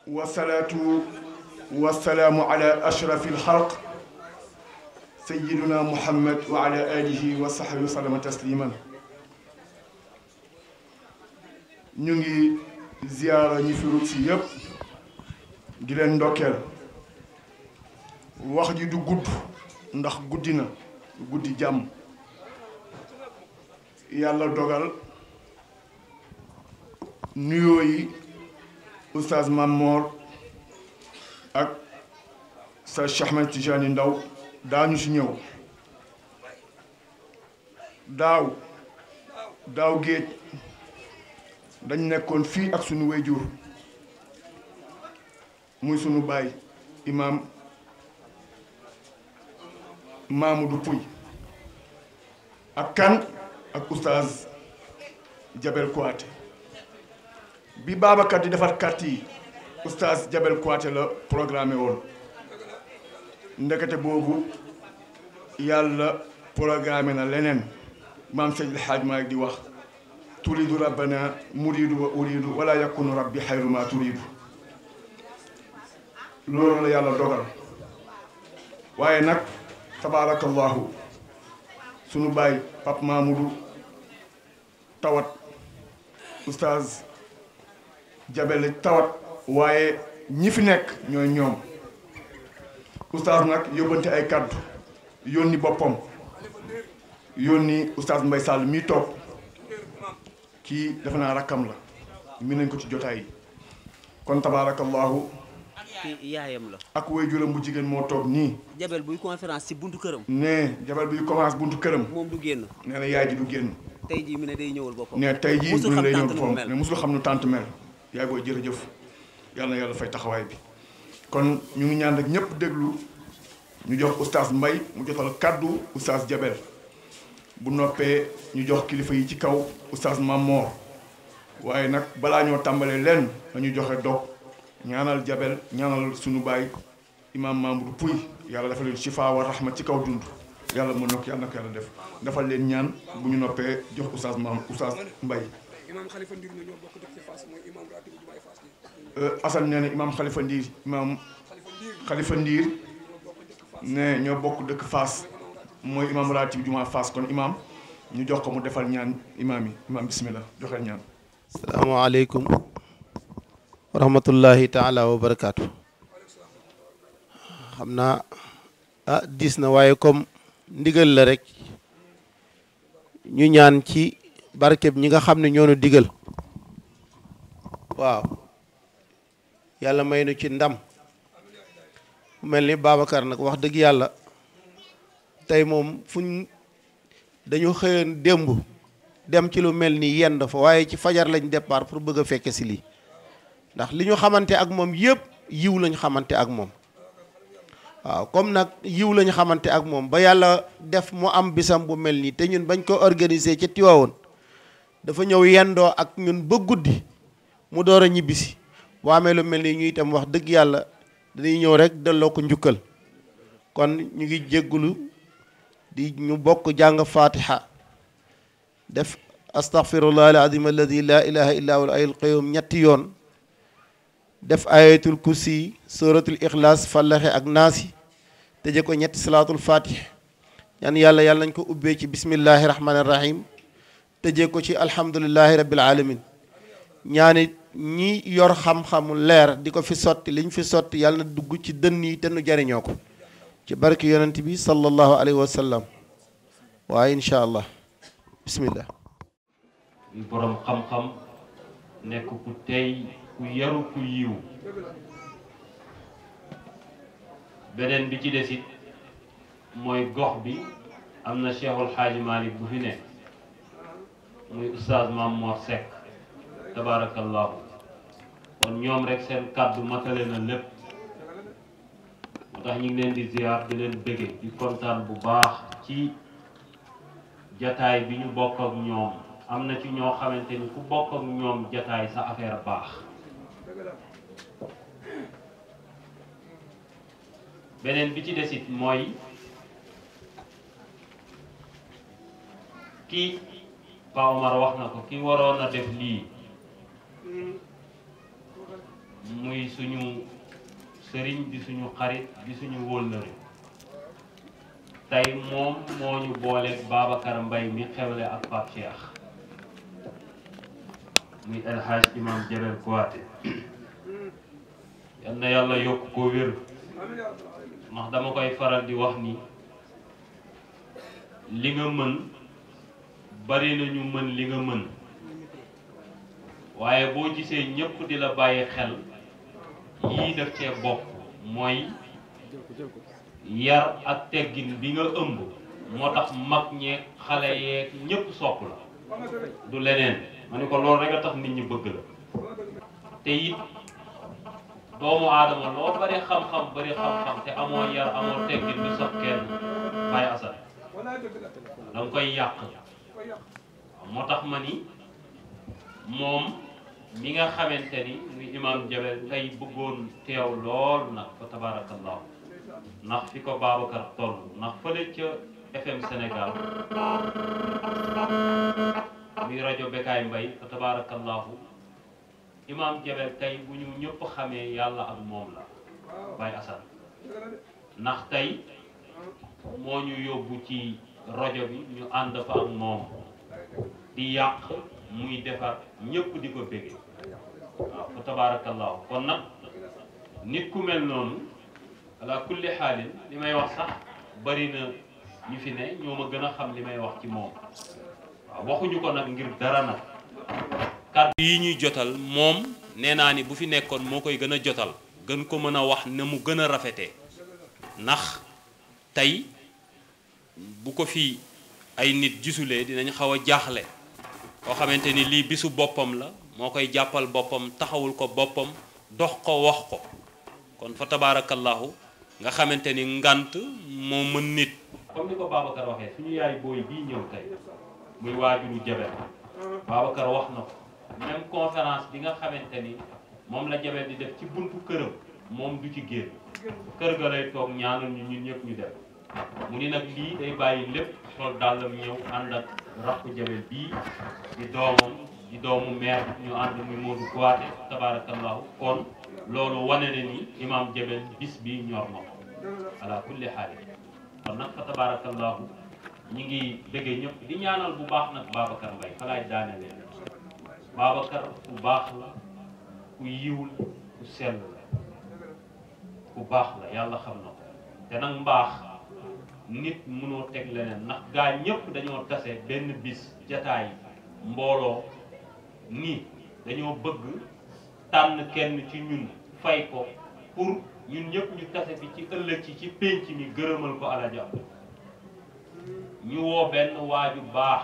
والصلاة والسلام على أشرف الخلق سيدنا محمد وعلى آله وصحبه وسلم تسليما. نيجي زيارة نفرط سياب دلنا دوكل واحد يدو غود ndax guddina guddi jàmm yàlla dogal nuyoo yi oustaz Mamor ak sa Cheikh Ahmed Tidiane Ndaw daañu si ñëw daaw géej dañ nekkoon fii ak sunu wayjur muy sunu baay imam Mamadou Pouy ak kan ak oustaz Jabel Kouaté bi Babacar di defar carte yi oustaz Jabel Kouaté la programmé woon ndekete boobu yàlla programmé na leneen maam Seydi El Hadj Malick di wax turidu rabbana muridu wa uridu wala yakunu rabbi xayru ma turidu loolu la yàlla dogal waaye nag tabaarakallahu sunu baay Pape Mamadou tawat oustaz Jabel tawat waaye ñi fi nekk ñooy ñoom oustaz nag yóbbante ay kaddu yónni boppam yónni oustaz Mbaye Sall mii toog kii defe naa rakkam la mi nañ ko ci jotaay yi kon tabaarakallahu yaayam la ak waajuram bu jigéen moo toog nii. Jabel buy conférence ci buntu këram. ne Jabel buy commence buntu këram. moom du génn. nee na yaay ji du génn. tey jii mu ne day ñëwal boppam. ne tey jii mu ne day ñëwal boppam mel ne musul xam nu tant mel. yaay booy jërëjëf yàlla na yàlla fay taxawaay bi kon ñu ngi ñaan rek ñëpp déglu ñu jox oustaz Mbaye mu jotal kaddu oustaz Jabel bu noppee ñu jox kilifa yi ci kaw oustaz Mamor waaye nag balaa ñoo tàmbalee lenn dañu joxe dog ñaanal Jabel ñaanal sunu baay imam Mamadou Pouy yàlla dafa leen shifa wa rahma ci kaw dund yàlla mën na ko yàlla na ko yàlla def defal leen ñaan bu ñu noppee jox oustaz Mbaye imam Khalifa Ndir ñoo bokk dëkk ci Fass mooy imam ratib jumaay Fass Assane nee na imam Khalifa Ndir imam Khalifa Ndir ne ñoo bokk dëkk Fass mooy imam ratib jumaa Fass kon imam ñu jox ko mu defal ñaan imam yi imam bismillah joxeel ñaan. asalaamaaleykum wa rahmatullahi taala wa barakaatu. xam naa diis na waaye comme ndigal la rek ñu ñaan ci barkeb ñi nga xam ne ñoo nu digal waaw yàlla may nu ci ndam mel ni Babacar nag wax dëgg yàlla tey moom fuñ dañu xëyoon démb dem ci lu mel ni yenn fa waaye ci fajar lañ départ pour bëgg a fekke si lii ndax li ñu xamante ak moom yëpp yiw lañ xamante ak moom waaw comme nag yiw lañ xamante ak moom ba yàlla def mu am bisam bu mel nii te ñun bañ ko organiser ca Tiwaawoon dafa ñëw yendoo ak ñun ba guddi mu door a ñibbisi boo amee lu mel nii ñu itam wax dëgg yàlla dañuy ñëw rek delloo ko njukkal kon ñu ngi jéggulu di ñu bokk jàng fatiha def astaghfirullah alazim alladi la ilaha illa huwa al qayyum ñetti yoon def ayatul kursi suratul ikhlas fallaxe ak naasi tëje ko ñetti salaatul fatih ñaan yàlla yàlla nañ ko ubbee ci bismillahi rahmani rahim tëjee ko ci alhamdulillahi rabbil alamin ñaani ñi yor xam-xamu leer di ko fi sotti liñ fi sotti yàlla na dugg ci dënn yi te nu jariñoo ko ci barki yonent bi sallallahu alayhi wa sallam waaye incha allah bismillah borom xam-xam nekk ku tey ku yaru ku yiw beneen bi ci desit mooy gox bi am na Cheikhul Xaaji Malick bu fi nekk muy oustaz Mamor Seck tabarakallahu kon ñoom rek seen kàddu matale na lépp moo tax ñu ngi leen di ziar di leen bëgge di kontaan bu baax ci jataay bi ñu bokk ak ñoom am na ci ñoo xamante ni ku bokk ak ñoom jataay sa affaire baax beneen bi ci desit mooy kii Pa Omar wax na ko ki waroon a def lii muy suñu sëriñ di suñu xarit di suñu wóllëre tey moom moo ñu booleeg Babacar Mbaye mi xewle ak Pape Cheikh muy El Hadj Imam Jabel Kouyaté yal na yàlla yokk ko wér ndax dama koy faral di wax ni li nga mën bari nañu mën li nga mën waaye boo gisee ñëpp di la bàyyi xel yii def cee bokk mooy yar ak teggin bi nga ëmb moo tax mag ñeeg xale yeeg ñëpp sopp la du leneen ma ne ko loolu rek a tax nit ñi bëgg la te it doomu aadama loo bari xam-xam te amoo yar amoo teggin du sax kenn bàyyi asal da nga koy yàq moo tax ma ni moom mi nga xamante ni muy imam Jabel tey bëggoon teew lool nag fa tabarakallahu ndax fi ko Babacar toll ndax fële ca FM Sénégal muy rajo Bekaay Mbaye fa tabarakallahu imam Jabel tey bu ñu ñëpp xamee yàlla ak moom la Baye Assane ndax tey moo ñu yóbbu ci rajo bi ñu ànd fa ak moom di yàq muy defar ñëpp di ko bége waaw fa tabarakallahu kon nag nit ku mel noonu ala kulli xaalin li may wax sax bari na ñu fi ne ñoo ma gën a xam li may wax ci moom waaw waxuñu ko nag ngir dara nag kàddu yi ñuy jotal moom nee naa ni bu fi nekkoon moo koy gën a jotal gën ko mën a wax ne mu gën a rafetee ndax tey bu ko fi ay nit gisulee dinañ xaw a jaaxle koo xamante ni lii bisu boppam la moo koy jàppal boppam taxawul ko boppam dox ko wax ko kon fa tabaarakallahu nga xamante ni ngant moo mën nit comme ni ko Babacar waxee suñu yaay booy bii ñëw tey muy waajuru Jabel Babacar wax na ko même conférence bi nga xamante ni moom la Jabel di def ci buntu këram moom du ci génn kër ga lay toog ñaanal ñu ñun ñëpp ñu def mu ni nag lii day bàyyi lépp sol dàllam ñëw ànd ak rakku Jabel bii di doomu maire ñu ànd muy Modou Kouyaté tabarakallahu kon loolu wane na ni imam Jabel bis bi ñor na ko ala kulli xaal kon nag fa tabarakallahu ñi ngi bëggee ñëpp di ñaanal bu baax nag Babacar Mbaye fa laay daanele Babacar ku baax la ku yiw la ku sell la ku baax la yàlla xam na ko te nag mbaax nit mënoo teg leneen ndax gaa ñëpp dañoo tase benn bis jataay mbooloo nii dañoo bëgg tànn kenn ci ñun fay ko pour ñun ñëpp ñu tase fi ci ëllëg ci pénc mi gërëmal ko Alaaji Abdu ñu woo benn waaju baax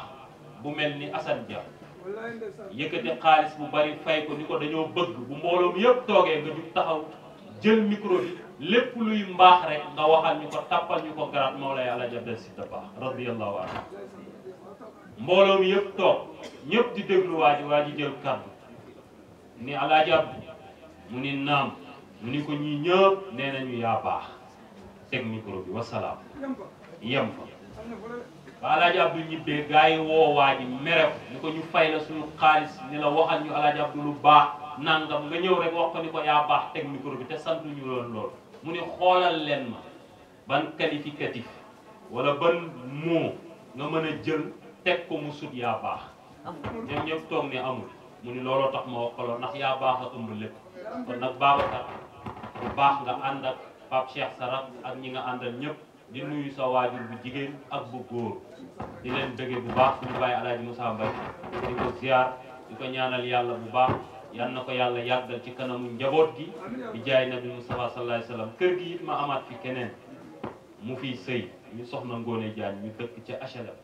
bu mel ni Assane Dia yëkkati xaalis bu bari fay ko ni ko dañoo bëgg bu mbooloo mi yëpp toogee nga jug taxaw jël micro bi lépp luy mbaax rek nga waxal ñu ko tàppal ñu ko garaat Mawlaay Alaaji Abdel Si Dabakh radiyallahu anhu mbooloo mi yëpp toog ñëpp di déglu waa ji jël kàddu ni Alaaji Abdu mu ni naam mu ni ko ñii ñëpp nee nañu yaa baax teg micro bi wasalaam yem fa ba Alaaji Abdu ñibbee gaa yi woo waa ji mere ko ni ko ñu fay la suñu xaalis ni la waxal ñu Alaaji Abdu lu baax nangam nga ñëw rek wax ko ni ko yaa baax teg micro bi te sant ñu lool mu ni xoolal leen ma ban qualificatif wala ban mot nga mën a jël teg ko mu sut yaa baax ñoom ñëpp toog ne amul mu ni looloo tax ma wax ko lool ndax yaa baax a ëmb lépp kon nag Babacar bu baax nga ànd ak Pape Cheikh Sarak ak ñi nga àndal ñëpp di nuyu sa waajur bu jigéen ak bu góor di leen bëggee bu baax suñu bàyyi Alaaji Moussa Mbaye di ko ziar di ko ñaanal yàlla bu baax yal na ko yàlla yàggal ci kanamu njaboot gi di jaay nabi Mustafa sallallahu alayhi wasallam kër gi it ma amaat fi keneen mu fiy sëy ñu soxna Ngoone Jaañ ñu dëkk ca HLM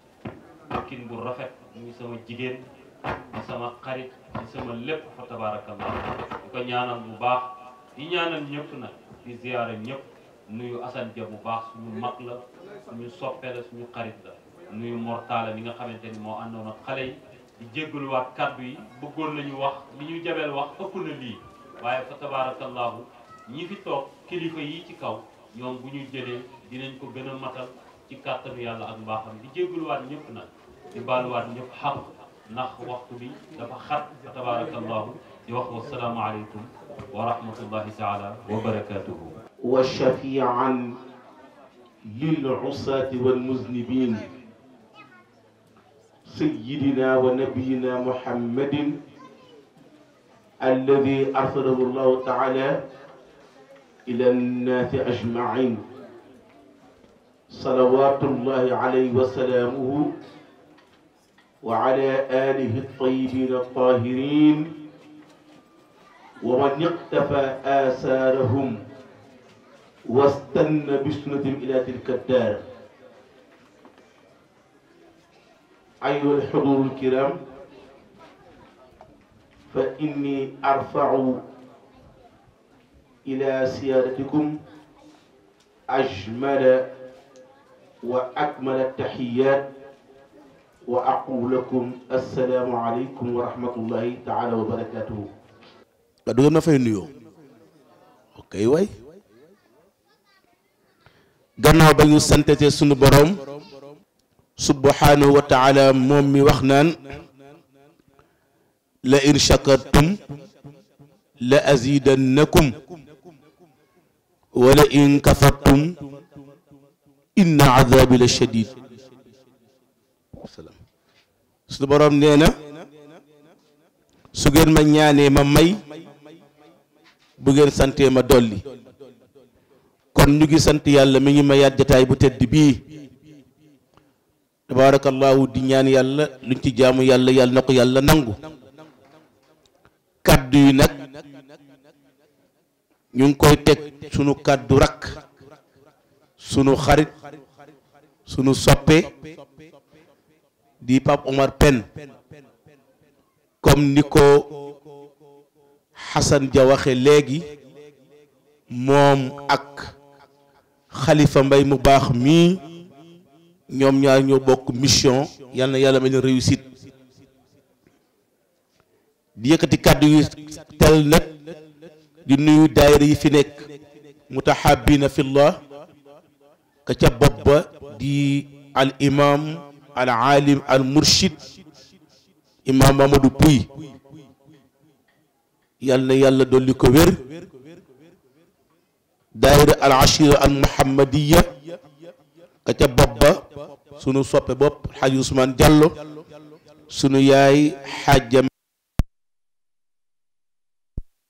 dëkkin bu rafet muy sama jigéen di sama xarit di sama lépp fa tabarakallah di ko ñaanal bu baax di ñaanal ñëpp nag di ziyaara ñëpp nuyu Assane Dia bu baax suñu mag la suñu soppe la suñu xarit la nuyu Mortala mi nga xamante ni moo àndoon ak xale yi di jéggaluwaat kaddu yi bëggoon nañu wax li ñu Jabel wax ëpp na lii waaye fa tabarakallahu ñi fi toog kilifa yi ci kaw ñoom bu ñu jëlee dinañ ko gën a matal ci kàttanu yàlla ak mbaaxam di jéggaluwaat ñëpp nag di baaluwaat ñëpp xaq ndax waxtu bi dafa xat fa tabarakallahu di wax wassalaamu aleykum wa rahmatullahi taala wa barakatuhu. wa shafian lil usaati wal muznibin sayyidina wa nabiyina muhammadin alladi arsalahu llahu taala ila nnaasi ajmain salawatullahi alayhi wa salaamuhu wa ala alihi at-tayyibin at-tahirin wa man iqtafa atharahum واستنى بسنتهم إلى تلك الدار. أيها الحضور الكرام، فإني أرفع إلى سيادتكم أجمل وأكمل التحيات وأقول لكم السلام عليكم ورحمة الله تعالى وبركاته. أدونا في نيو. أوكي واي. gannaaw ba ñu santete sunu borom subhanahu wa taala moom mi wax naan la in shakartum la azidannakum wala in kafartum inna azabi la shadid. sunu borom nee na su ngeen ma ñaanee ma may, bu ngeen santee ma dolli. kon ñu ngi sant yàlla mi ngi mayaat jataay bu tedd bii tabarakallahu di ñaan yàlla luñ ci jaamu yàlla yàlla na ko yàlla nangu. kaddu yi nag ñu ngi koy teg sunu kaddu rakk, sunu xarit, sunu soppe di Pape Omar Pène, comme ni ko Hassan Dia waxe léegi, moom ak Khalifa Mbaye mu baax mii ñoom ñaar ñoo bokk mission, yal na yàlla may leen réussite. di yëkkati kàddu yu tel nag di nuyu daayira yi fi nekk mutahabina fillah, ka ca bopp ba di al imam al alim al murshid imam Mamadou Pouy, yal na yàlla dolli ko wér. daayira al ashira al muhammadiya ka ca bopp ba sunu soppe bopp xaaji Ousmane Diallo, sunu yaay xaaja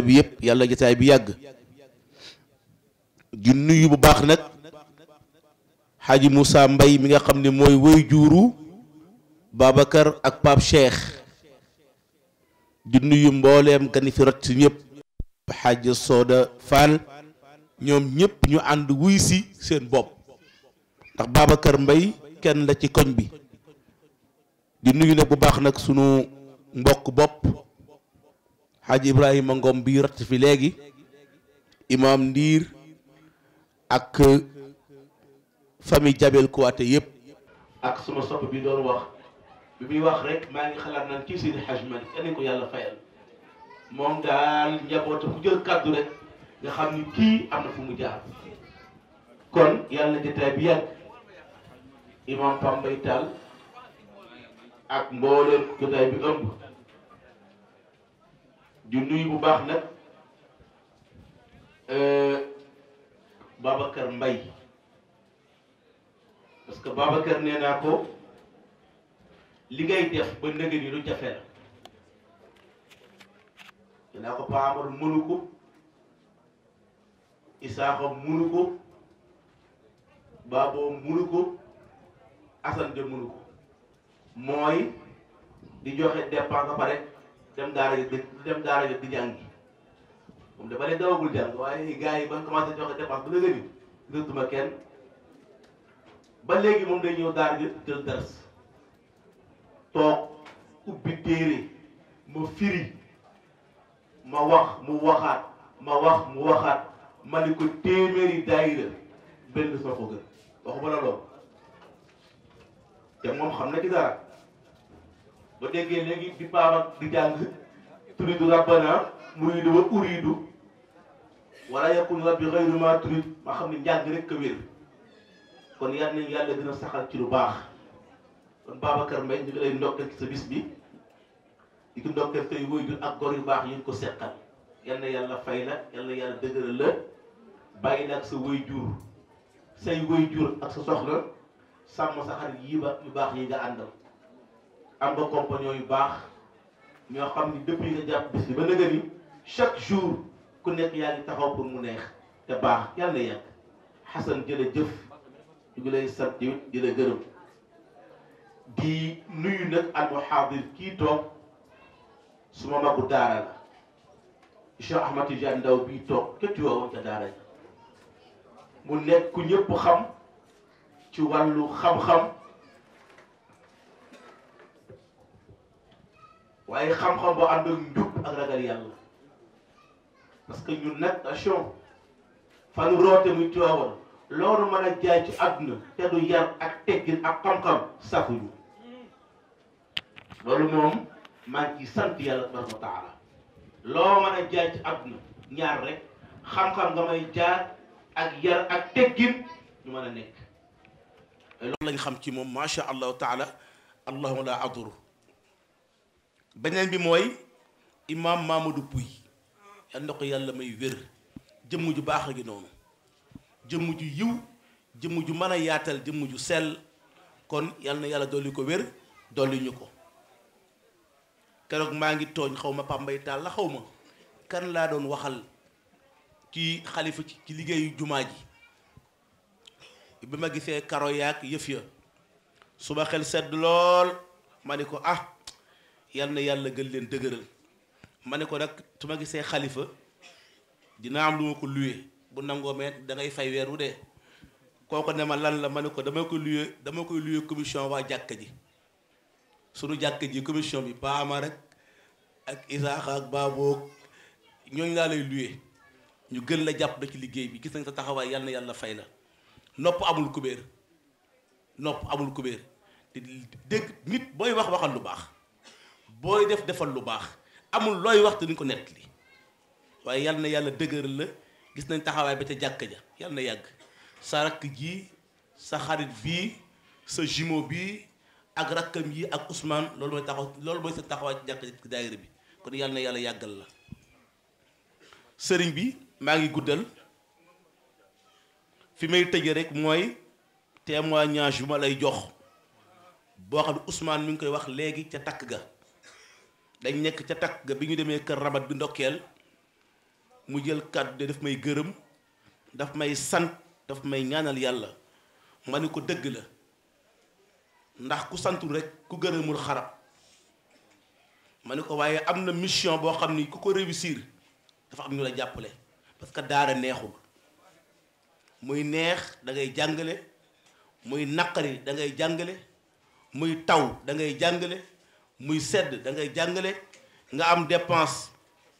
bi yëpp yàlla jotaay bi yàgg. di nuyu bu baax nag xaaji Moussa Mbaye mi nga xam ne mooy woy juuru Babacar ak Pape Cheikh. di nuyu mbooleem gani fi rot si ñëpp, xaaja Soda Fall, ñoom ñëpp ñu ànd wuy si seen bopp, ndax Babacar Mbaye kenn la ci koñ bi. di nuyu nag bu baax nag sunu mbokk bopp Hadji Ibrahima Ngom bi rat fi léegi, imam Ndiir ak famille Jabel Kouaté yëpp. ak suma sopp bi doon wax bi muy wax rek maa ngi xalaat naan kii Seydi Hadji Malick kenn ko yàlla fayal, moom daal njabootu ku jël kàddu rek nga xam ni kii am na fu mu jaar. kon yàlla na jotaay bi yàgg, imam Pambay Tall ak mbooleem jotaay bi ëmb. di nuyu bu baax nag Babacar Mbaye, parce que Babacar nee naa ko li ngay def ba ndëgg ni lu jafe la. nee naa ko Pa Amadou mënu ko, Isaaxa mënu ko, Baabo mënu ko, Assane de mënu ko. mooy di joxe dépense ba pare dem daara di jàngi. moom dafa ne dawagul jàng, waaye gars yi ba commencé joxe dépense ba léegi gisatuma kenn. ba léegi moom day ñëw daara ji jël dars toog ubbi téere ma firi, ma wax mu waxaat, ma wax mu waxaat, ma ni ko téeméeri daayira benn soo ko gën. waxuma la loolu te moom xam na ci dara. ba déggee léegi di paama di jàng turidu rabbana muridu wa uridu wala yakun rabbi ghayru ma turid, ma xam ne njàng rek ka wér. kon yal nañu yàlla dina saxal ci lu baax. kon Babacar Mbaye ñu ngi lay ndokkeel ci sa bis bi, di ko ndokkeel say waajur ak gor yu baax yi ko seqal yal na yàlla fay la yal na yàlla dëgëral la bàyyi la ak sa waajur say waajur ak sa soxla sàmm sa xarit yi ba yu baax yi nga àndal am nga compagnon yu baax ñoo xam ni depuis nga jàpp bis bi ba nëgë ni chaque jour ku nekk yaa ngi taxaw pour mu neex te baax yàlla na yàgg Xasan jërëjëf ñu ngi lay sant di la gërëm di nuyu nag al muhaadir kii toog suma magu daara la Cheikh Ahmad Tidiane Ndaw bii toog kétti woowoon ca daara ja mu nekk ku ñëpp xam ci wàllu xam-xam waaye xam-xam boo ànd ak njub ak ragal yàlla parce que ñun nag attention fan roote muy Tiwaawan loolu mën a jaay ci àdduna te du yar ak teggin ak xam-xam safuñu loolu moom maa ngi ciy sant yàlla tabaraka wa taala loo mën a jaay ci àdduna ñaar rek xam-xam nga may jaar ak yar ak teggin ñu mën a nekk loolu lañ xam ci moom macha allahu taala allahuma la aduru beneen bi mooy imam Mamadou Pouy yal na ko yàlla may wér jëmm ju baax a ngi noonu jëmm ju yiw jëmm ju mën a yaatal jëmm ju sell kon yal na yàlla dolli ko wér dolli ñu ko keroog maa ngi tooñ xaw ma Pambay Taal la xaw ma kan laa doon waxal ci xalifa ci liggéeyu jumaa ji bi ma gisee karo yaak yëf ya su ma xel sedd lool ma ne ko ah yal na yàlla gën leen dëgëral ma ne ko nag su ma gisee xalifa dina am lu ma ko luye bu nangoo mee da ngay fay weer wu dee kooku ne ma lan la ma ne ko dama koy luye commission waa jàkka ji sunu jàkka ji commission bi ba ama rek ak Isaaxa ak Baaboog ñooñu laa lay luye ñu gën la jàpp da ci liggéey bi gis nañ sa taxawaay yal na yàlla fay la nopp amul kubéer te dégg nit booy wax waxal lu baax booy def defal lu baax amul looy wax te duñ ko nettali waaye yal na yàlla dëgëral la gis nañ taxawaay ba ca jàkka ja yal na yàgg sa rakk ji sa xarit bii sa jumeau bii ak rakkam yi ak Ousmane loolu mooy sa taxawaay ci jàkka ci daayira bi kon yal na yàlla yàggal la sëriñ bi maa ngi guddal fi may tëje rek mooy témoignage bu ma lay jox boo xam ne Ousmane mi ngi koy wax léegi ca takk ga dañ nekk ca takk ga bi ñu demee kër rabat bi ndokkeel mu jël kàddu de daf may gërëm daf may sant daf may ñaanal yàlla ma ni ko dëgg la ndax ku santul rek ku gërëmul xarab ma ni ko waaye am na mission boo xam ni ku ko réussir dafa am ñu la jàppale parce que daara neexul muy neex da ngay jàngale muy naqari da ngay jàngale muy taw da ngay jàngale muy sedd da ngay jàngale nga am dépense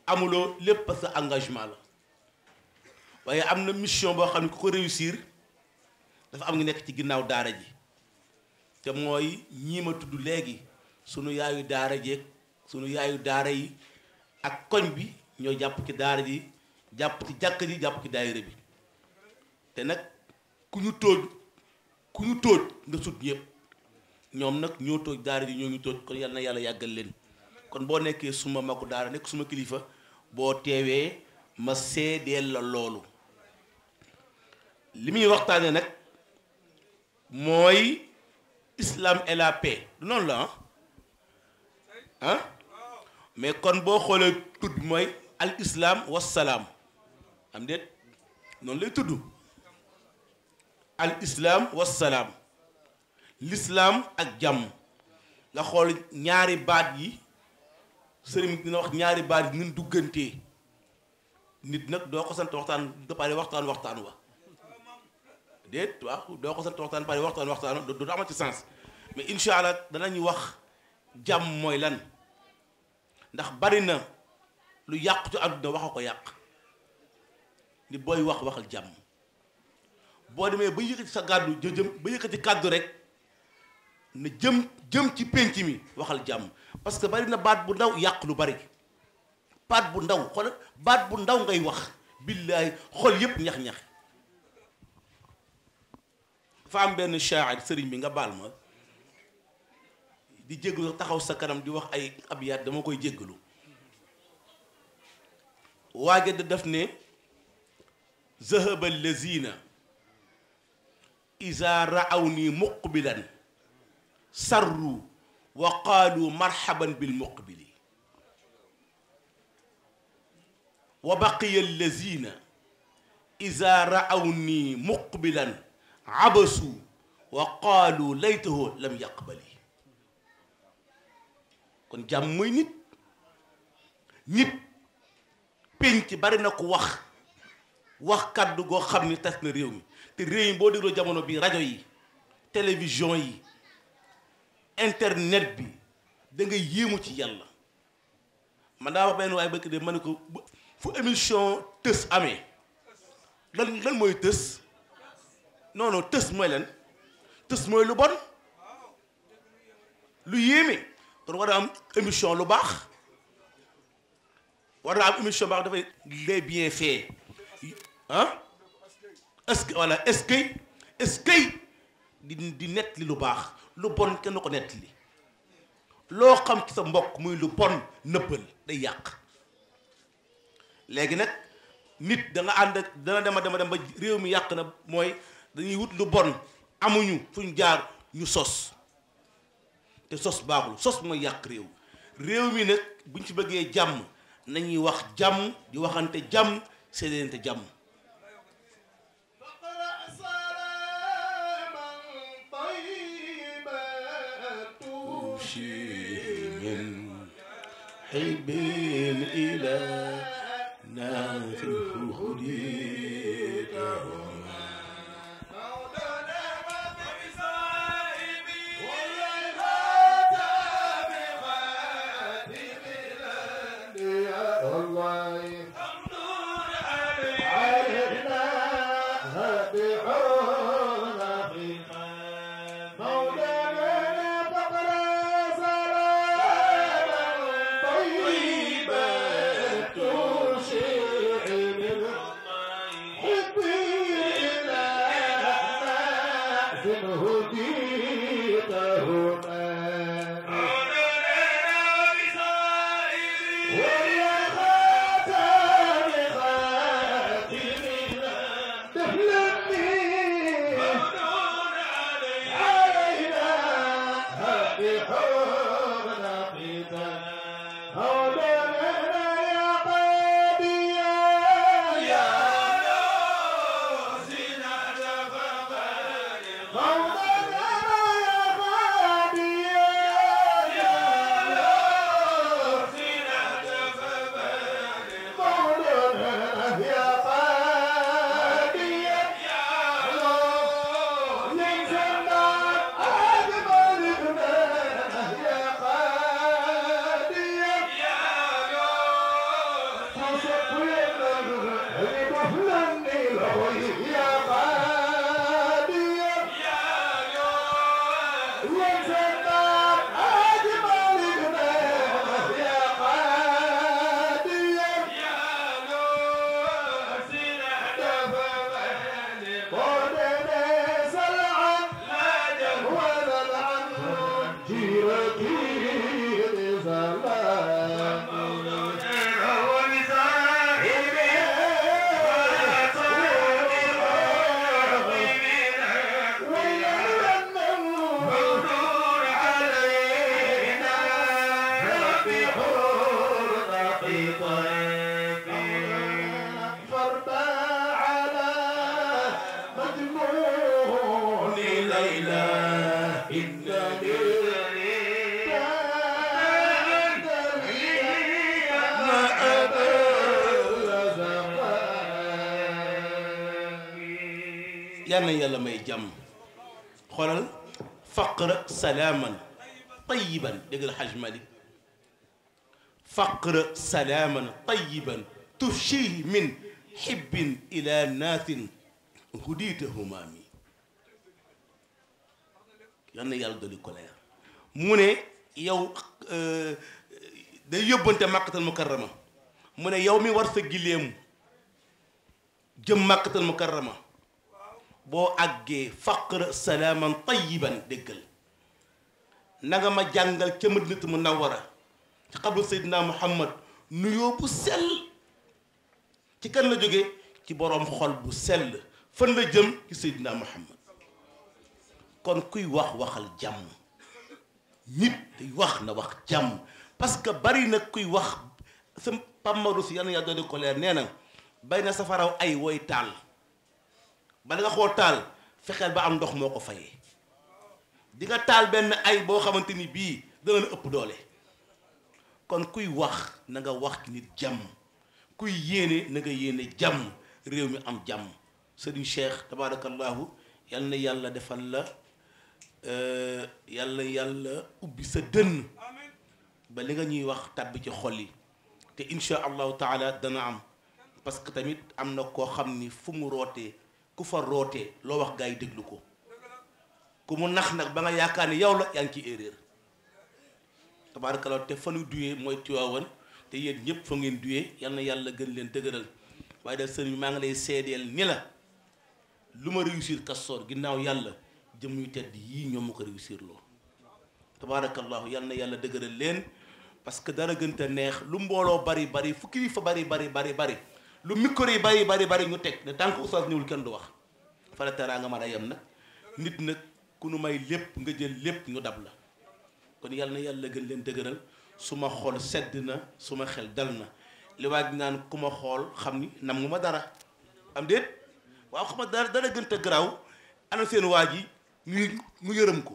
amuloo lépp parce que engagement la waaye am na mission boo xam ne ku ko réussir dafa am ngi nekk ci ginnaaw daara ji te mooy ñii ma tudd léegi sunu yaayu daara jeeg sunu yaayu daara yi ak koñ bi ñoo jàpp ci daara ji jàpp ci jàkk ji jàpp ci daayira bi te nag ku ñu tóoj nga sut ñëpp ñoom nag ñoo tóoj daara ji ñoo ngi tóoj kon yal na yàlla yàggal leen kon boo nekkee suma magu daara nekk suma kilifa boo teewee ma seedeel la loolu li muy waxtaane nag mooy islam et la paix du noonu la ah mais kon boo xoolee tudd mooy al islam wassalaam am déet noonu lay tudd al islam wassalaam l'islam ak jàmm nga xool ñaari baat yi sëriñ dina wax ñaari baat yi nin duggantee nit nag doo ko sant waxtaan da pare waxtaan wa déet waaw doo ko sant waxtaan pare waxtaan wa du amati sens mais incha allah danañu wax jàmm mooy lan ndax bari na lu yàqu ci àdduna wax a ko yàq ni booy waxal jàmm boo demee ba yëkkati sa gàddu ba yëkkati kàddu rek na jëm ci pénc mi waxal jàmm parce que bari na baat bu ndaw yàq lu bari baat bu ndaw xoolal baat bu ndaw ngay wax billaahi xol yépp ñax-ñax fa am benn shaa'ir sëriñ bi nga baal ma di jéggalu taxaw sa kanam di wax ay abyaat dama koy jéggalu waaye da def ne zahaba allazina iza ra'awni muqbilan sarru wa qaalu marhaban bil muqbili wa baqiya allazina iza ra'awni muqbilan abasu wa qaalu laytahu lam yaqbali kon jàmm mooy nit pénc bari na ko wax kàddu goo xam ni tas na réew mi te réew mi boo dégloo jamono bi rajo yi télévision yi internet bi da ngay yéemu ci yàlla man daa wax benn waaye bëgg de ma ne ko fu émission tës amee lan mooy tës non tës mooy lan tës mooy lu bon lu yéeme kon war a am émission lu baax war na am émission baax dafay les bienfaits ah est-ce que voilà est-ce que di nett li lu baax lu bon kenn ko nett li loo xam ci sa mbokk muy lu bon nëbbal day yàq léegi nag nit da nga ànd ak dana dema dem ba réew mi yàq na mooy dañuy wut lu bon amuñu fuñ jaar ñu sos te sos baaxul sos mooy yàq réew mi nag buñ ci bëggee jàmm nañuy wax jàmm di waxante jàmm séddante jàmm حب إلى ناس الخلود yàlla yàlla may jàmm xoolal faqra salaaman tayiban dégg la Hajj Malik faqra salaaman tayiban tufshihi min hibbin ila naasin hudita humaami yàlla yàlla doli ko leer mu ne yow day yóbbante Makkatal Mukarrama mu ne yow mi war sa gileem jëm Makkatal Mukarrama boo àggee faqra salaaman tayiban déggal na nga ma jàngal ca Madinatu Munawwara ci xabru Seydina Muhammad nuyoo bu sell ci kan la jóge ci boroom xol bu sell fan la jëm ci Seydina Muhammad kon kuy wax waxal jàmm nit day wax na wax jàmm parce que bari na kuy wax sa pammaru si yàlla na yàlla doon ko leer nee na bay na safaraw ay woy taal bala nga xool taal fexeel ba am ndox moo ko fayee di nga taal benn ay boo xamante ni bii dana la ëpp doole kon kuy wax na nga wax ci nit jàmm kuy yéene na nga yéene jàmm réew mi am jàmm Serigne Cheikh tabarakallahu yal na yàlla defal la yàlla ubbi sa dënn ba li nga ñuy wax tàbbi ci xol yi te insha allahu taala dana am parce que tamit am na koo xam ni fu mu rootee ku fa rootee loo wax gaa yi déglu ko ku mu nax nag ba nga yaakaar ni yow la yaa ngi ci erreur tabarakallahu te fa nu duyee mooy Tiwaawan te yéen ñëpp fa ngeen duyee yal na yàlla gën leen dëgëral waaye dal sëriñ maa ngi lay seedeel ni la lu ma réussir Kastoor ginnaaw yàlla jëm yu tedd yii ñoom ma ko réussir loo tabarakallahu yal na yàlla dëgëral leen parce que dara gën te neex lu mbooloo bari bari fukki yi fa bari lu micro yi bari ñu teg ne tant que oustaz ñëwul kenn du wax fa la teraa nga mën a yem nag nit nag ku nu may lépp nga jël lépp ñu dab la kon yal na yàlla gën leen dëgëral su ma xool sedd na su ma xel dal na li waaj naan ku ma xool xam ni nam nga ma dara am déet waaw xam nga dara gën te garaaw ana seen waaj yi mu yërëm ko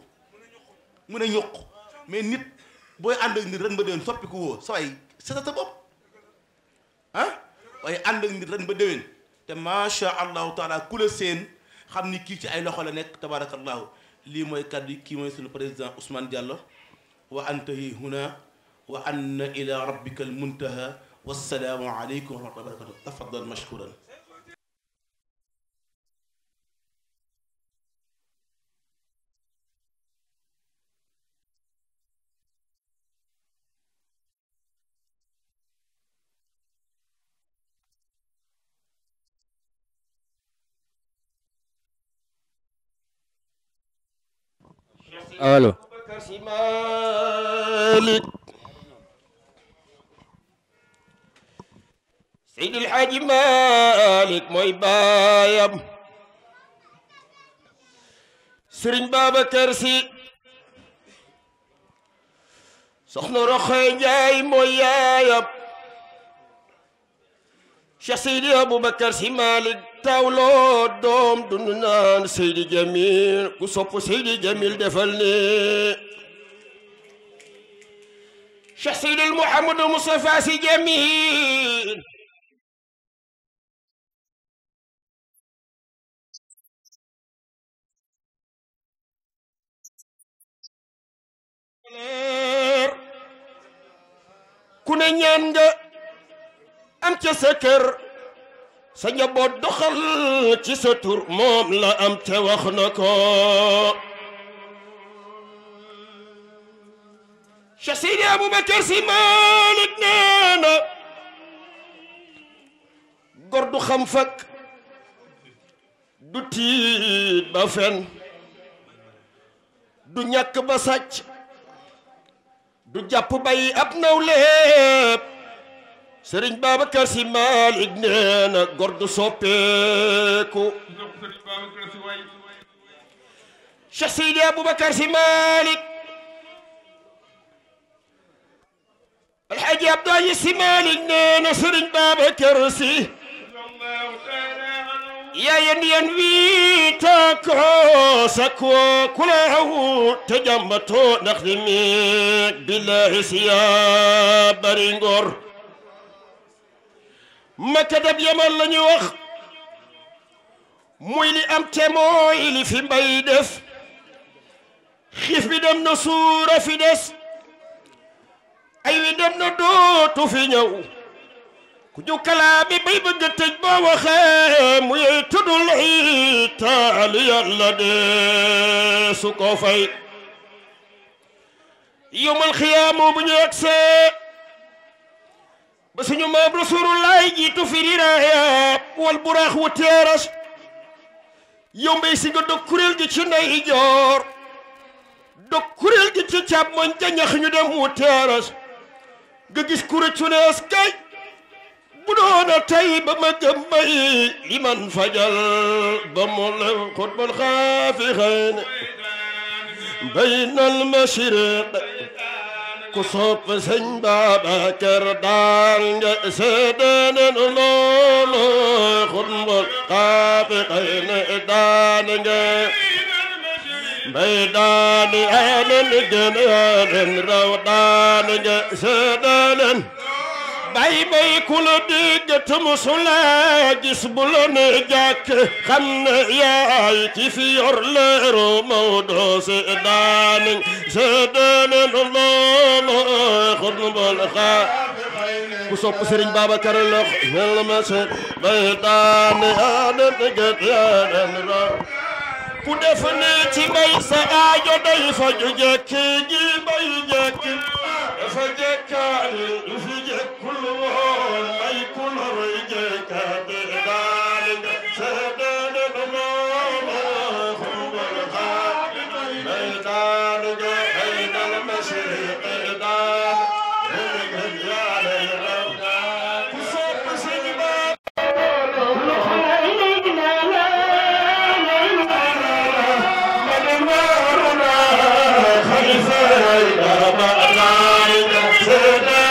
mu ne ñuq mais nit booy ànd ak nit ren ba déwén soppi ko woo sa waay seta sa bopp ah waaye ànd ak nit ren ba déwén te macha allahu taala ku la seen xam ni kii ci ay loxo la nekk tabarakallahu lii mooy kàddu kii mooy suñu président Ousmane Diallo wa antahi huna wa anna ila rabbika al muntaha wassalaamu aleykum wa rahmatullahi wa barakatuh tafaddal mashkuran allo Si Malik Seydil Haaji Malik mooy baayam Sëriñ Babacar Si Soxna Roxaya Njaay mooy yaayam Cheikh Seydi Aboubacar Si Malik tawloo doom dund naan Seydi Jamil ku sopp Seydi Jamil defal ni Cheikh Seydi Mouhamadou Moustapha Si Jamil ku ne ñaan nga am ca sa kër sa njaboot doxal ci sa tur moom la am te wax na ko Cheikh Seydi Aboubacar Si Malik nee na góor du xam fakk du tiit ba fen du ñàkk ba sàcc du jàpp bay ab nawleeb Sëriñ Babacar Si Malik nee na góor du soppeeku Cheikh Seydi Aboubacar Si Malik Alhaji Abdou Aziz Si Malik nee na Sëriñ Babacar Si yayen yen wi tako sakko kulahu te jambato ndax di mi billahi siya bari ngor Makka dab Yaman lañu wax muy li am te mooy li fi mbay def xiif bi dem na suura fi des ay wi dem na dootu fi ñëw ku ju kalaa bi bay bëgg tëj boo waxee mu yey tuddul taal yàlla de su ko fay yawmal xiyaamu bu ñu agsee ba suñu maam rasulullahi jiitu fi riraaya wal buraax wu teeras yow mbay si nga dog kuréel gi ci ndey joor dog kuréel gi ci càmmoñ ca ñax ñu dem mu teeras nga gis kure cunees kay bu doona tey ba ma gëm bay li man fajal ba mu lew xutbal xaafi xëyne baynal mashriq ku sopp sëñ Babacar daal nga seedeeneen loolu xutbal xaafi xëyne daan nga bay daani aaneen gën aaneen raw daan nga seedeeneen bay bay ku la dégg te musula gis bu la ne jàkk xam ne yaay ci fi yor leeru Maodo se daani seedeeneen loolu xutbal xaafi ku sopp Sëriñ Babacar lox mel ma se bay daani aaneen gën aaneen raw ku def ne ci bay sa aajo day faju jekki ji bay jekki dafa jekkaani du fi jekkul woon bay ku la roy jekkaani daal nga seedeene loolu xutbal xaafi bay daal nga baynal mashriqi daal nga yaale raw ku sopp Sëñ Cheikh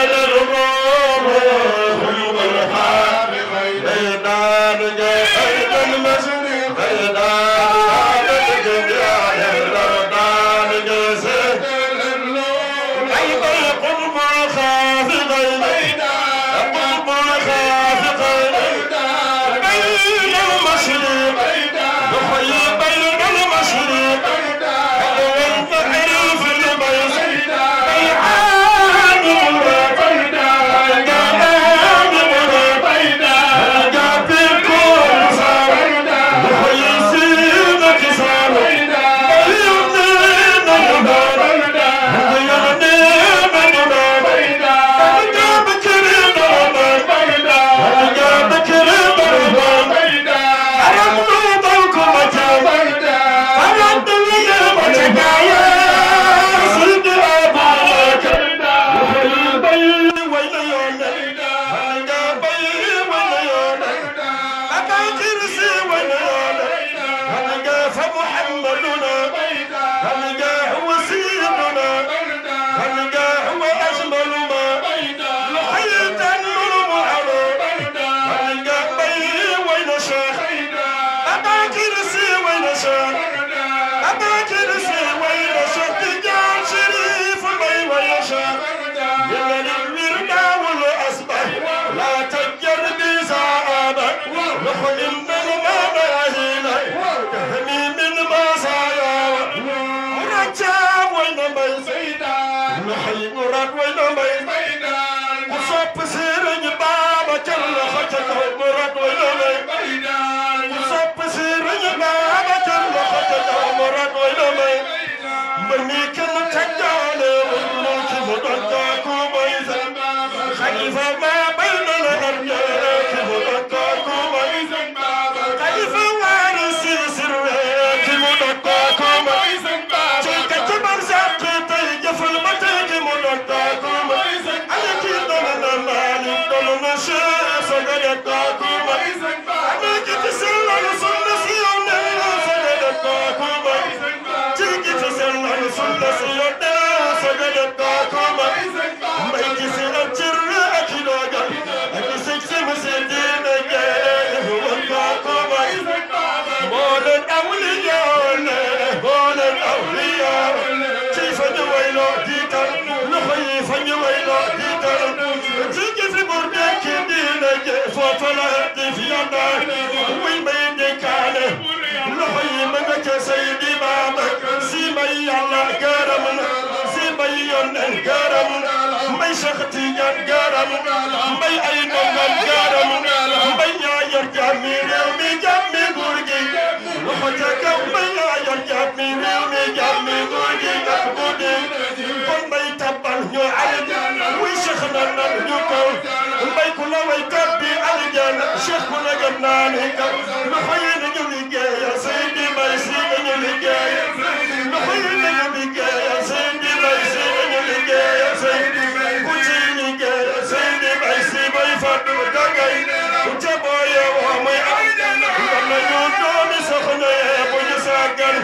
ku ca booye woo muy am gam nañu doomi soxna yee bu ñu sàggan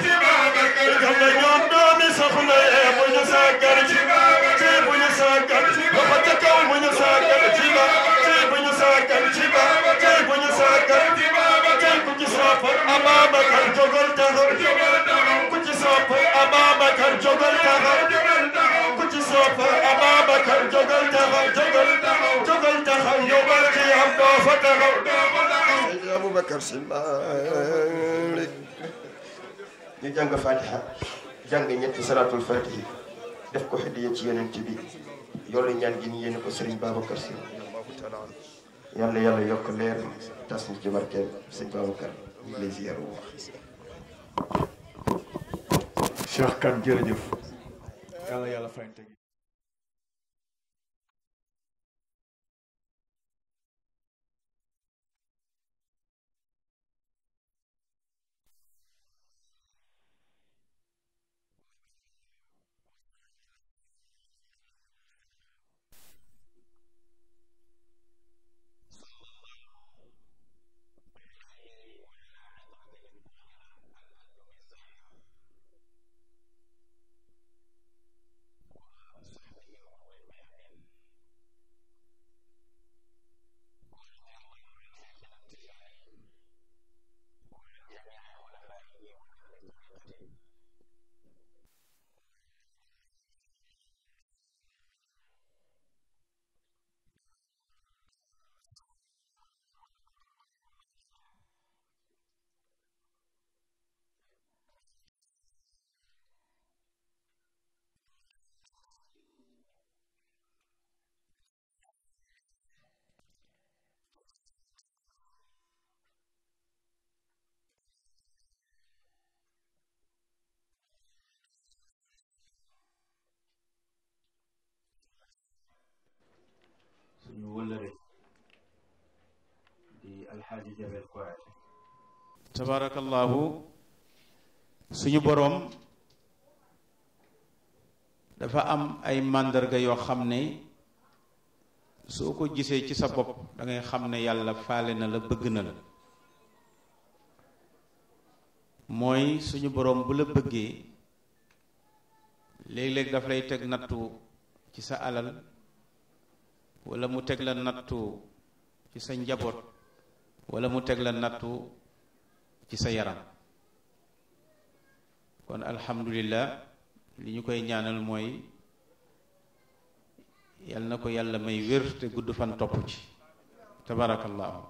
gam nañu doomi soxna yee bu ñu sàggan ci bu ñu sàggan loxo ca kaw bu ñu sàggan ci ba bu ñu sàggan ci ba bu ñu sàggan ku ci sopp Ababacar jógal taxaw ku ci sopp Ababacar jógal taxaw ku ci sopp Ababacar jógal taxaw jógal taxaw yóbbal ci am doo fa taxaw Seydi Aboubacar Sy Malick ñu jàng Fatiha jàng ñetti salatul Fatihi def ko hadiya ci Yonent bi yoolu ñaan gi ñu yéene ko Serigne Babacar Sy yàlla yàlla yokk leer tas ñu ci barkeel Serigne Babacar ñu lay ziar bu baax. Cheikh Kane jërëjëf yàlla yàlla fayante gi suñu wëllëre di alxaaji Jabel Kouyaté tabarakallahu suñu boroom dafa am ay màndarga yoo xam ne soo ko gisee ci sa bopp da ngay xam ne yàlla faale na la bëgg na la mooy suñu boroom bu la bëggee léeg-léeg daf lay teg nattu ci sa alal wala mu teg la nattu ci sa njaboot wala mu teg la nattu ci sa yaram kon alhamdulillah li ñu koy ñaanal mooy yal na ko yàlla may wér te gudd fan topp ci tabarakallahu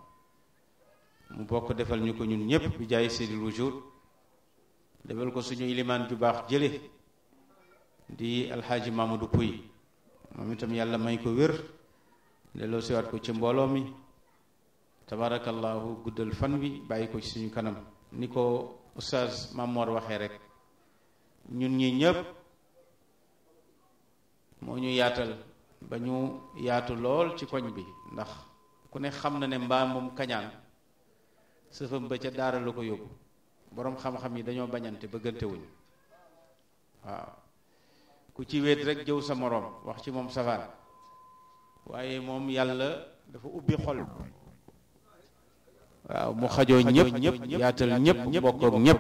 mu bokk defal ñu ko ñun ñépp bi jaay seydil wujud defal ko suñu ilimaan ju baax jële di alxaaji Mamadou Pouy moom itam yàlla may ko wér delloo siwaat ko ci mbooloo mi tabarakallahu guddal fan wi bàyyi ko ci suñu kanam ni ko oustaz Mamor waxee rek ñun ñi ñëpp moo ñu yaatal ba ñu yaatu lool ci koñ bi ndax ku ne xam na ne mbaamum kañaan sëfam ba ca daara la ko yóbbu boroom xam-xam yi dañoo bañante bëggante wuñ waaw ku ci wéet rek jëw sa moroom wax ci moom safaan waaye moom yàlla dafa ubbi xol waaw mu xajoo ñëpp yaatal ñëpp bokkook ñëpp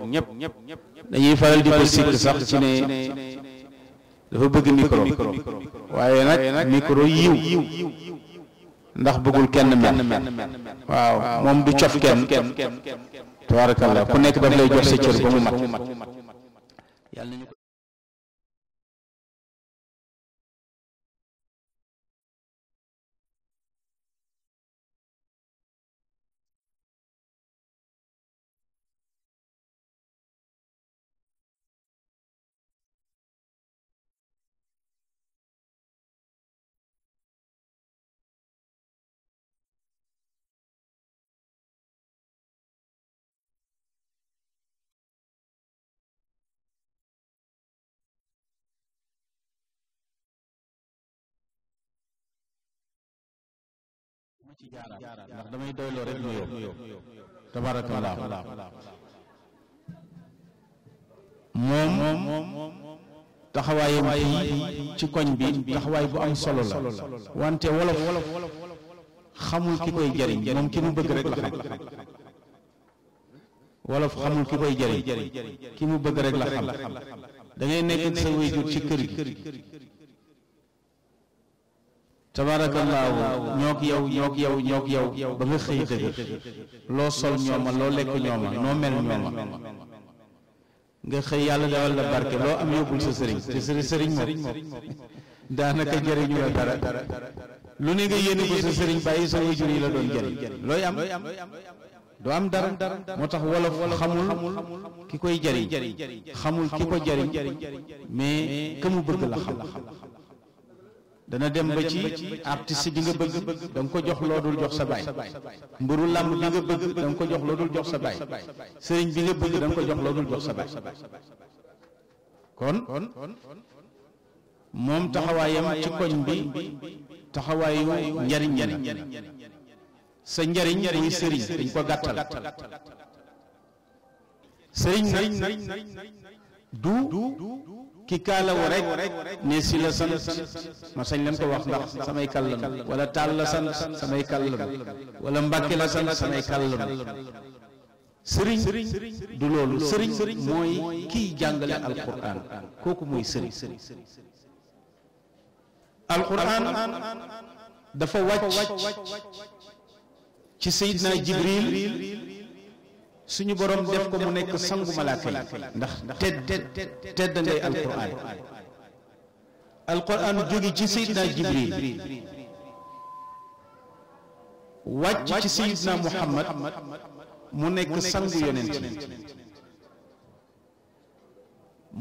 dañuy faral di ko sikk sax ci ne dafa bëgg micro waaye nag micro yiw ndax bëggul kenn mel waaw moom du cof kenn tabarakallah ku nekk daf lay jox sa cër ba mu mat yàlla nañu ci jaaraat ndax damay doyloo rek nuyoo tabarakallah moom taxawaayam fii ci koñ bi taxawaay bu am solo la wante wolof xamul ki koy jariñ moom ki mu bëgg rek la xam wolof xamul ki koy jariñ ki mu bëgg rek la xam da ngay nekk ak sa waajur ci kër gi tabaarakallaahu ñook yow ba nga xëy dëgër loo sol ñooma loo lekk ñooma noo mel ñooma nga xëy yàlla dawal la barke loo am yóbbul sa sëriñ te sëriñ moom daanaka jëriñu la dara lu ne nga yéene ko sa sëriñ bàyyi sa waajur yi la doon jëriñ looy am doo am dara moo tax wolof xamul ki koy jëriñ xamul ki ko jëriñ mais ka mu bëgg la xam dana dem ba ci artiste bi nga bëgg da nga ko jox loo dul jox sa baay mburu làmb bi nga bëgg da nga ko jox loo dul jox sa baay sëriñ bi nga bëgg da nga ko jox loo dul jox sa baay kon moom taxawaayam ci koñ bi taxawaayu njariñ sa njariñ muy sëriñ dañ ko gàttal sëriñ nag du ki kaalawu rek ne si la sant ma sañ leen ko wax ndax samay kàllan wala taal la sant samay kàllan wala mbàkke la sant samay kàllan sëriñ du loolu sëriñ mooy kiy jàngale alquran kooku mooy sëriñ alquran dafa wàcc ci Seydina Jibril suñu borom def ko mu nekk sangu malaaka yi ndax tedd ngay alquran jóge ci Seydina Jibril wàcc ci Seydina Muhammad mu nekk sangu yonent yi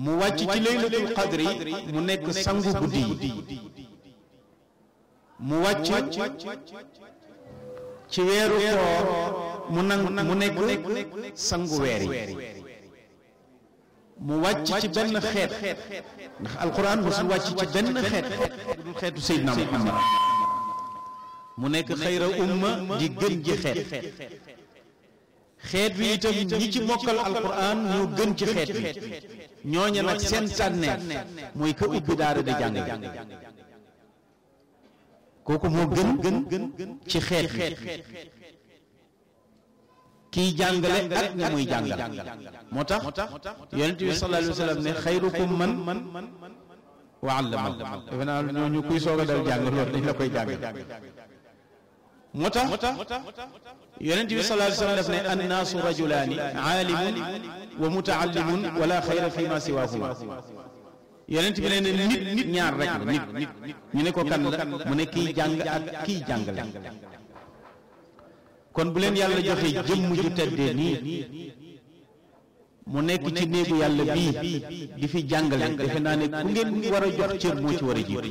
mu wàcc ci laylatul qadri mu nekk sangu guddi yi mu wàcc ci weeru koor mu nekk sangu weer yi mu wàcc ci benn xeet ndax alquran mosul wàcc ci benn xeet du xeetu Seydina Muhammad mu nekk xayra umma di gën ji xeet wi itam ñi ci mokkal alquran ñoo gën ci xeet wi ñooña nag seen tànneef mooy ka ubbi daara di jàng kooku moo gën ci xeet wi kiy jàngale ak ña muy jàngal moo tax yonent bi sallallahu alayhi wa sallam ne xayrukum man wa allama defe naa ñooñu kuy soog a dal jàng loolu dañ la koy jàngal moo tax yonent bi sallallahu alayhi wa sallam def ne annaasu rajulaani aalimun wa mutaallimun wala xayra fi ma siwaahuma yonent bi ne nit ñaar rek la nit ñu ne ko kan la mu ne kiy jàng ak kiy jàngale kon bu leen yàlla joxe jëmm ju teddee nii mu nekk ci néegu yàlla bii di fi jàngale defe naa ne ku ngeen war a jox cër moo ci war a jiitu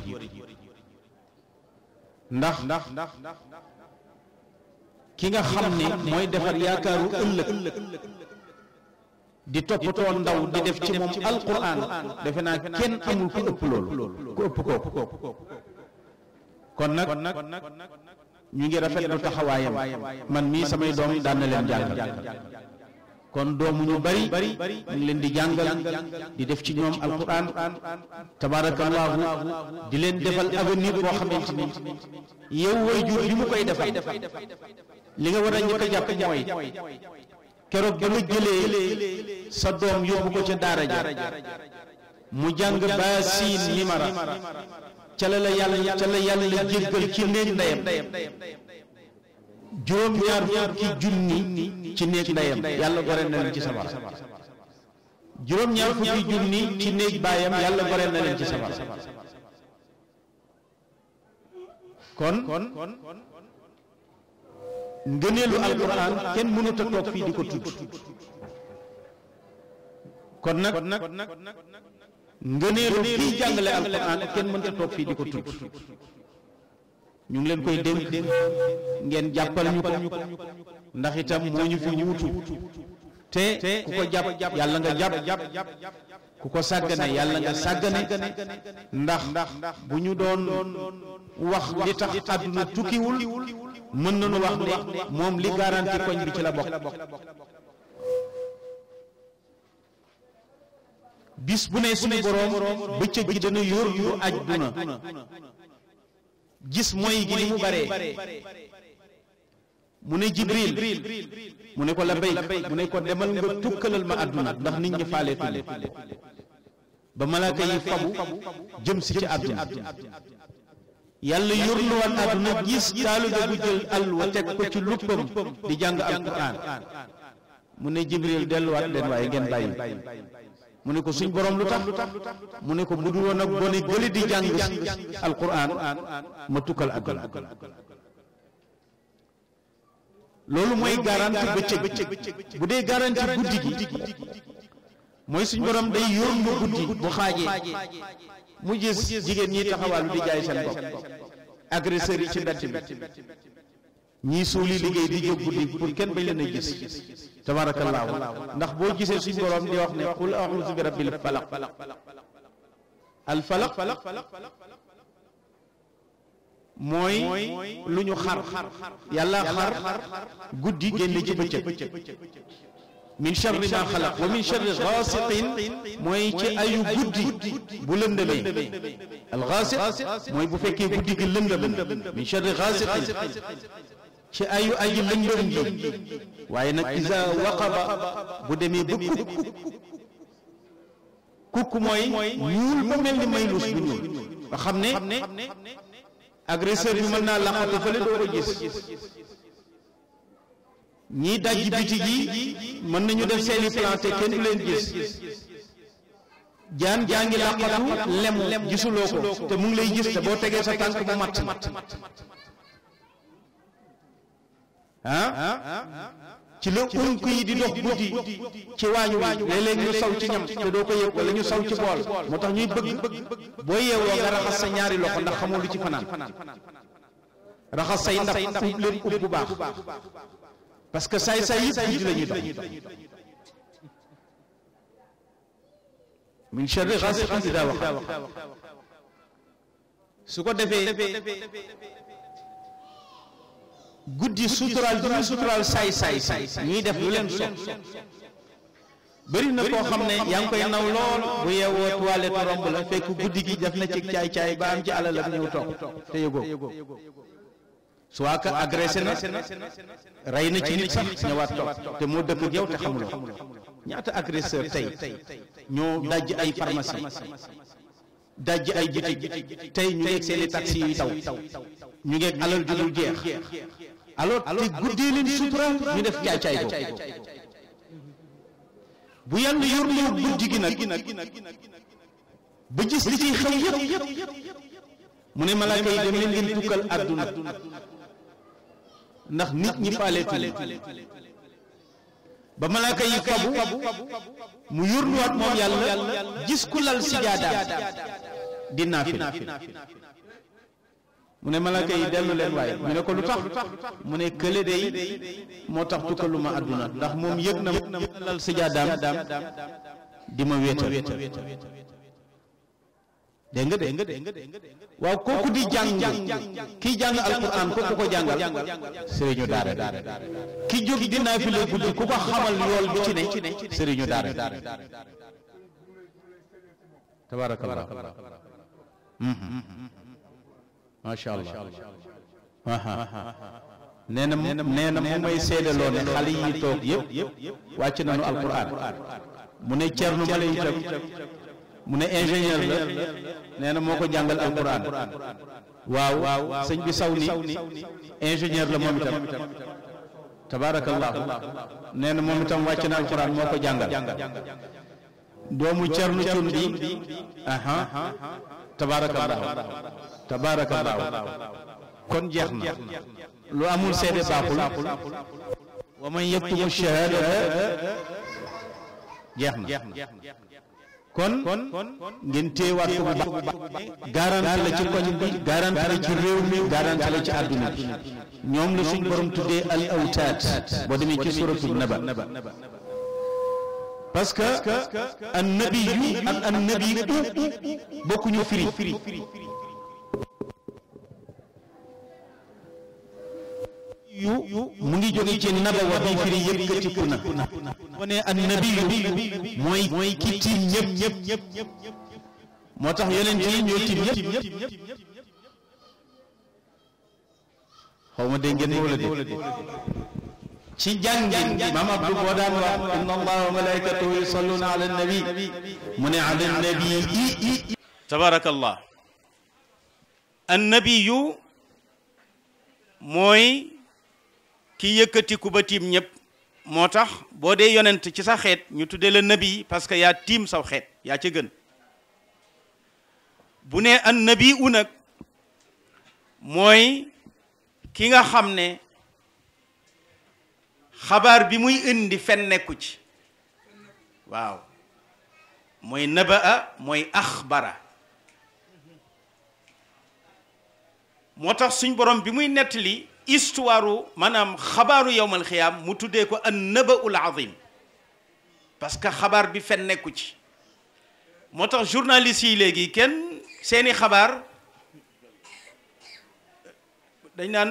ndax ki nga xam ne mooy defar yaakaaru ëllëg di toppatoo ndaw di def ci moom alquran defe naa kenn amul ku ëpp loolu ku ëpp kooku kon nag ñu ngi rafetlu taxawaayam man mii samay doom daan na leen jàngal kon doomu ñu bari ñu ngi leen di jàngal di def ci ñoom alquran tabarakallahu di leen defal avenir boo xamante ni yow waajur bi mu koy defal li nga war a njëkk a jàpp mooy keroog ba nga jëlee sa doom yóbbu ko ca daara ja mu jàng ba siin mimara ca la yàlla jéggal ci néeg ndeyam juróom-ñaar fukki junni ci néeg ndeyam yàlla gore na leen ci safara juróom-ñaar fukki junni ci néeg baayam yàlla gore na leen ci safara kon ngëneelu alquran kenn mënut a toog fii di ko tudd kon nag ngëneelu kiy jàngale alquran kenn mënut a toog fii di ko tudd ñu ngi leen koy dénk ngeen jàppal ñu ko ndax itam moo ñu fi wuutu te ku ko jàpp yàlla nga jàpp ku ko sàggane yàlla nga sàggane ndax bu ñu doon wax li tax àdduna tukkiwul mën nañu wax ne moom li garanti koñ bi ci la bokk bis bu ne suñu boroom bëccëg gi dana yor yu àdduna gis mooy gi ni mu baree mu ne Jibril mu ne ko labbayk mu ne ko demal nga tukkalal ma àdduna ndax nit ñi faaleetuñu ba malaaka yi fabu jëm si ci àdduna yàlla yurluwaat àdduna gis taalibe bu jël alwa teg ko ci luppam di jàng alquran mu ne Jibril delluwaat leen waaye ngeen bàyyi mu ne ko suñ borom lu tax mu ne ko bu dul woon ak gone gëli di jàng alquran ma tukkal àdduna loolu mooy garanti bëccëg bu dee garanti guddi gi mooy suñ borom day yónni guddi bu xaajee mu gis jigéen ñi taxawaalu di jaay seen bopp agresseurs yi ci mbedd bi ñii suuli liggéey di jóg guddi pour kenn bañ leen a gis tabaarakallaahu ndax boo gisee suñ borom di wax ne qul a'uuzu bi rabbil falaq al falaq mooy lu ñu xar yàlla xar guddi génne ci bëccëg min sharri ma xalaq wa min sharri gaasiqin mooy ci ayu guddi bu lëndëmee al gaasiq mooy bu fekkee guddi gi lëndëm min sharri gaasiqin ci ayu aji lëndëm gi waaye nag isa waqaba bu demee ba kukk mooy ñuul ba mel ni maylus bu ñuul nga xam ne agresseur bi mën naa laqatu fële doo ko gis ñii dajji bitig yi mën nañu def seeni plan te kenn du leen gis jaan jaa ngi laqatu lemu gisuloo ko te mu ngi lay gis te boo tegee sa tànk mu matt ci la unk yi di dox guddi ci waañ wi léeg-léeg ñu saw ci ñam te doo ko yëg wala ñu saw ci bool moo tax ñuy bëgg boo yeewoo nga raxas sa ñaari loxo ndax xamoo lu ci fanaan raxas say ndab ub leen ub bu baax parce que saay-saay yëpp guddi la ñuy dox min sharri ghasiqin idha waqab su ko defee guddi suturaal bi ñu suturaal saay-saay ñuy def lu leen sopp bëri na koo xam ne yaa ngi koy naw lool bu yeewoo toilette romb la fekk guddi gi def na ci caay-caay ba am ci alalam ñëw toog te yëgoo soit que agressé na rey na ci nit sax ñëwaat toog te moo dëkk ak yow te xamuloo ñaata agresseur tey ñoo dajj ay pharmacie dajj ay bitig tey ñu ngeeg seeni taxi yuy taw ñu ngeeg alal ju dul jeex alors te guddee leen sutura ñu def caay-caay boobu bu yàlla yorloo guddi gi nag ba gis li ciy xew yëpp mu ne malaaka yi dem leen ngeen tukkal àdduna ndax nit ñi faaleetuñu ba malaaka yi fabu mu yurluwaat moom yàlla gis ku lal sijaadaam di naafila mu ne malaaka yi dellu leen waaye mu ne ko lu tax mu ne kële day moo tax tukkaluma àdduna ndax moom yëg na lal sijaadaam di ma wéetal dégg nga waaw kooku di jàng kii jàng alquran kooku ko jàngal sëriñu daara ki jóg di naafila guddi ku ko xamal yool bi ci ne sëriñu daara tabarakallah macha allah nee na mu may seedaloo ne xale yi toog yëpp wàcc nañu alquran mu ne Cerno ma lay itam mu ne ingénieur la nee na moo ko jàngal alquran waaw sëñ bi saw ni ingénieur la moom itam tabarakallah nee na moom itam wàcc na alquran moo ko jàngal doomu Cerno Cundi tabarakallah kon jeex na lu amul seede baaxul wa man yaktumu shahadata jeex na kon ngeen téewaat ko bu baax garanti la ci koñ bi garanti la ci réew mi garanti la ci àdduna bi ñoom la suñ borom tuddee al awtaat boo demee ci suratul naba parce que an nabiyu ak an nabiyu bokkuñu firi yu mu ngi jóge ci nabawa bi firi yëkkatiku na moo ne an nabiyu mooy ki tiim ñëpp moo tax yeneen yi ñoo tiim ñëpp xaw ma dégg ngeen ma wala dégg ci jàngin maam Abdou boo daan wax inna allaha wa malaikatahu yusalluna ala nabi mu ne ala nabi tabarakallah annabiyu mooy ki yëkkatiku ba tiim ñëpp moo tax boo dee yonent ci sa xeet ñu tuddee la nabi parce que yaa tiim saw xeet yaa ca gën bu ne annabiyu nag mooy ki nga xam ne xabaar bi muy indi fen nekku ci waaw mooy nabaa mooy axbara moo tax suñ borom bi muy nettali histoire maanaam xabaaru yowmal xiyaam mu tuddee ko an nabaul azim parce que xabaar bi fen nekku ci moo tax journaliste yi léegi kenn seeni xabaar dañ naan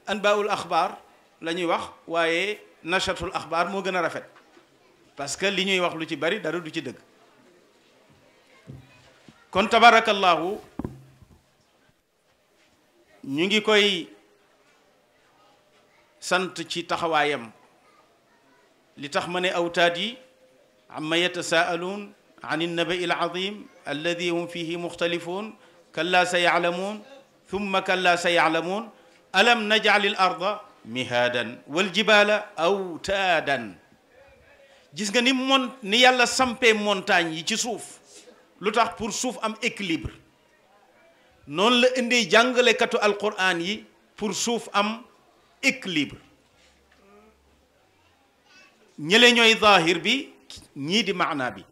anbaul axbaar la ñuy wax waaye nashatul axbaar moo gën a rafet parce que li ñuy wax lu ci bari dara du ci dëgg kon tabarakallahu ñu ngi koy sant ci taxawaayam li tax ma ne awtaad yi amma yatasaaluun an innabai alazim alladi hum fihi muxtalifuun kalla sa yaclamuun thumma kalla sa yaclamuun alam najcal il arda mihaadan waljibala awtaadan gis nga ni yàlla sampee montagne yi ci suuf lu tax pour suuf am équilibre noonu la indee jàngalekatu alquran yi pour suuf am équilibre ñële ñooy zahir bi ñii di maana bi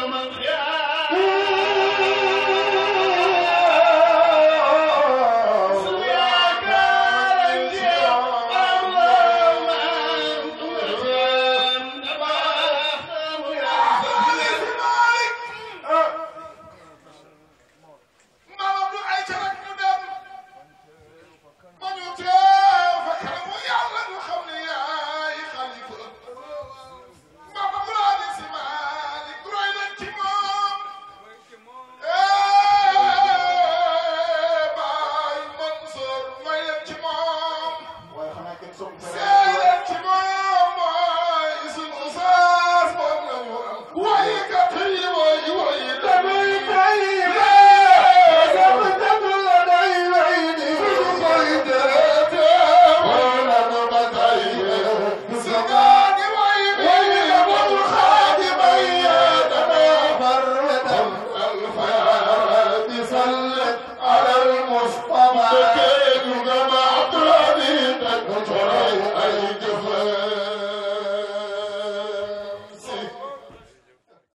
يوم القيامة